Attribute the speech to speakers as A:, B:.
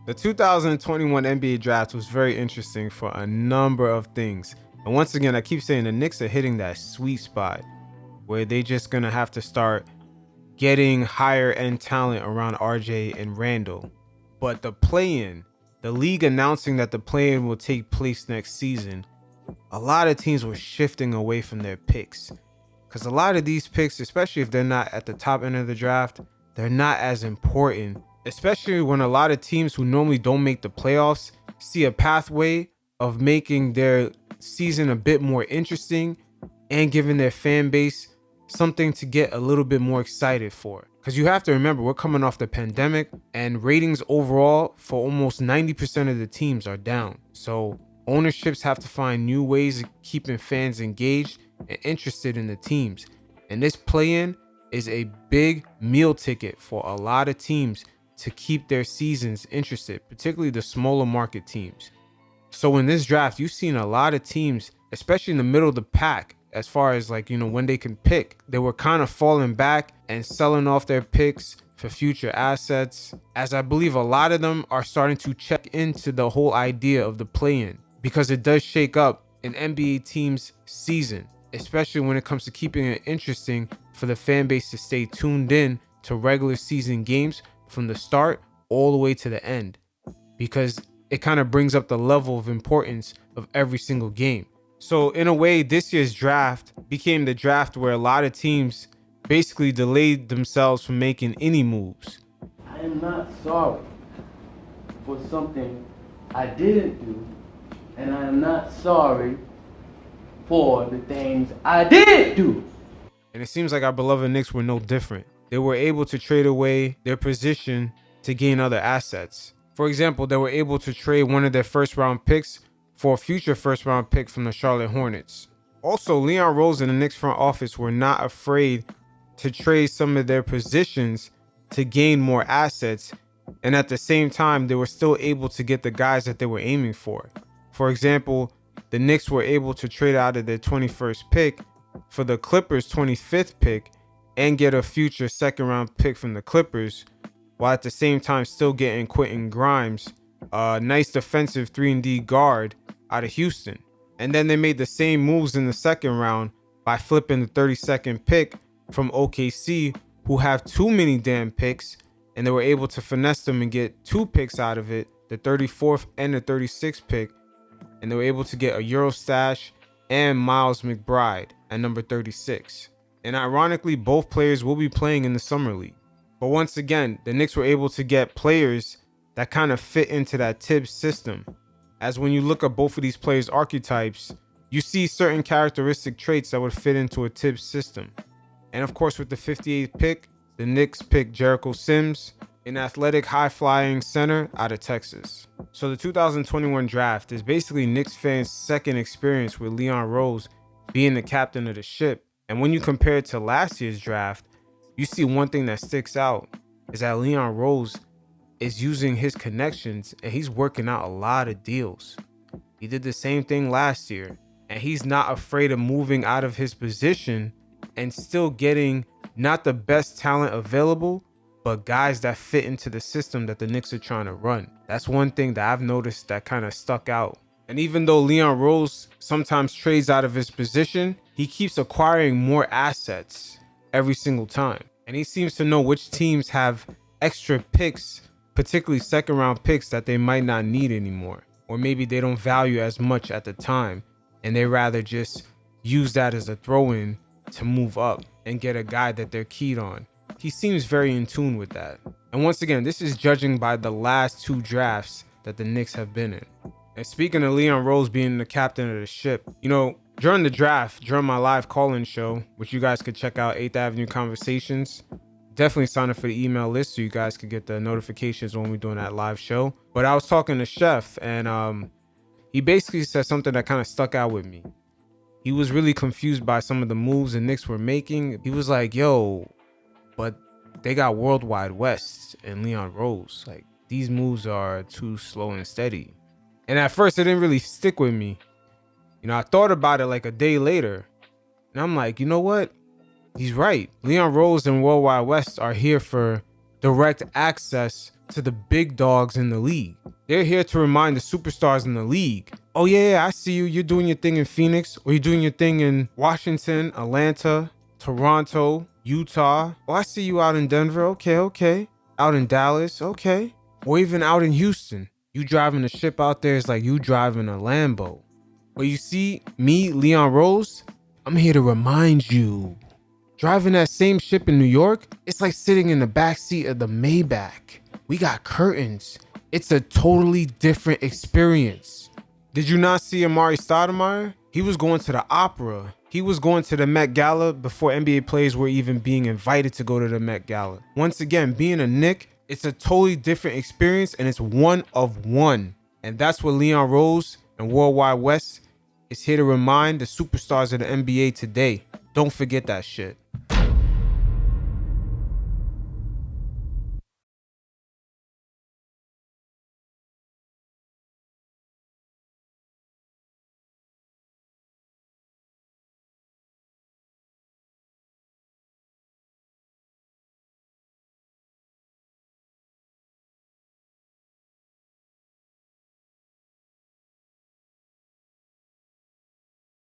A: The 2021 NBA draft was very interesting for a number of things. And once again, I keep saying the Knicks are hitting that sweet spot where they just gonna have to start getting higher end talent around RJ and Randall. But the play-in, the league announcing that the play-in will take place next season, a lot of teams were shifting away from their picks. Because a lot of these picks, especially if they're not at the top end of the draft, they're not as important, especially when a lot of teams who normally don't make the playoffs see a pathway of making their season a bit more interesting and giving their fan base something to get a little bit more excited for. Because you have to remember, we're coming off the pandemic and ratings overall for almost 90% of the teams are down. So ownerships have to find new ways of keeping fans engaged and interested in the teams. And this play-in is a big meal ticket for a lot of teams to keep their seasons interested, particularly the smaller market teams. So in this draft, you've seen a lot of teams, especially in the middle of the pack, as far as when they can pick, they were kind of falling back and selling off their picks for future assets, as I believe a lot of them are starting to check into the whole idea of the play-in, because it does shake up an NBA team's season, especially when it comes to keeping it interesting for the fan base to stay tuned in to regular season games from the start all the way to the end, because it kind of brings up the level of importance of every single game. So in a way, this year's draft became the draft where a lot of teams basically delayed themselves from making any moves.
B: I am not sorry for something I didn't do, and I am not sorry for the things I did do.
A: And it seems like our beloved Knicks were no different. They were able to trade away their position to gain other assets. For example, they were able to trade one of their first round picks for a future first round pick from the Charlotte Hornets. Also, Leon Rose and the Knicks front office were not afraid to trade some of their positions to gain more assets, and at the same time, they were still able to get the guys that they were aiming for. For example, the Knicks were able to trade out of their 21st pick for the Clippers' 25th pick and get a future second round pick from the Clippers, while at the same time still getting Quentin Grimes, a nice defensive 3-and-D guard out of Houston. And then they made the same moves in the second round by flipping the 32nd pick from OKC, who have too many damn picks, and they were able to finesse them and get 2 picks out of it, the 34th and the 36th pick, and they were able to get a Eurostash and Miles McBride at number 36. And ironically, both players will be playing in the Summer League. But once again, the Knicks were able to get players that kind of fit into that Tibbs system. As when you look at both of these players' archetypes, you see certain characteristic traits that would fit into a Tibbs system. And of course, with the 58th pick, the Knicks picked Jericho Sims, an athletic, high-flying center out of Texas. So the 2021 draft is basically Knicks fans' second experience with Leon Rose being the captain of the ship. And when you compare it to last year's draft, you see one thing that sticks out is that Leon Rose is using his connections and he's working out a lot of deals. He did the same thing last year, and he's not afraid of moving out of his position and still getting not the best talent available, but guys that fit into the system that the Knicks are trying to run. That's one thing that I've noticed that kind of stuck out. And even though Leon Rose sometimes trades out of his position, he keeps acquiring more assets every single time. And he seems to know which teams have extra picks, particularly second round picks that they might not need anymore, or maybe they don't value as much at the time, and they rather just use that as a throw-in to move up and get a guy that they're keyed on. He seems very in tune with that. And once again, this is judging by the last 2 drafts that the Knicks have been in. And speaking of Leon Rose being the captain of the ship, during the draft, during my live call-in show, which you guys could check out, 8th Avenue Conversations, definitely sign up for the email list so you guys could get the notifications when we're doing that live show. But I was talking to Chef, and he basically said something that kind of stuck out with me. He was really confused by some of the moves the Knicks were making. He was like, yo, but they got Worldwide West and Leon Rose. Like, these moves are too slow and steady. And at first, it didn't really stick with me. I thought about it like a day later, and I'm like, you know what? He's right. Leon Rose and Worldwide West are here for direct access to the big dogs in the league. They're here to remind the superstars in the league, oh yeah, I see you. You're doing your thing in Phoenix, or you're doing your thing in Washington, Atlanta, Toronto, Utah. Oh, I see you out in Denver. Okay. Out in Dallas. Okay. Or even out in Houston. You driving a ship out there is like you driving a Lambo. But you see, me, Leon Rose, I'm here to remind you. Driving that same ship in New York, it's like sitting in the back seat of the Maybach. We got curtains. It's a totally different experience. Did you not see Amari Stoudemire? He was going to the opera. He was going to the Met Gala before NBA players were even being invited to go to the Met Gala. Once again, being a Knick, it's a totally different experience and it's one of one. And that's what Leon Rose and Worldwide West is here to remind the superstars of the NBA today. Don't forget that shit.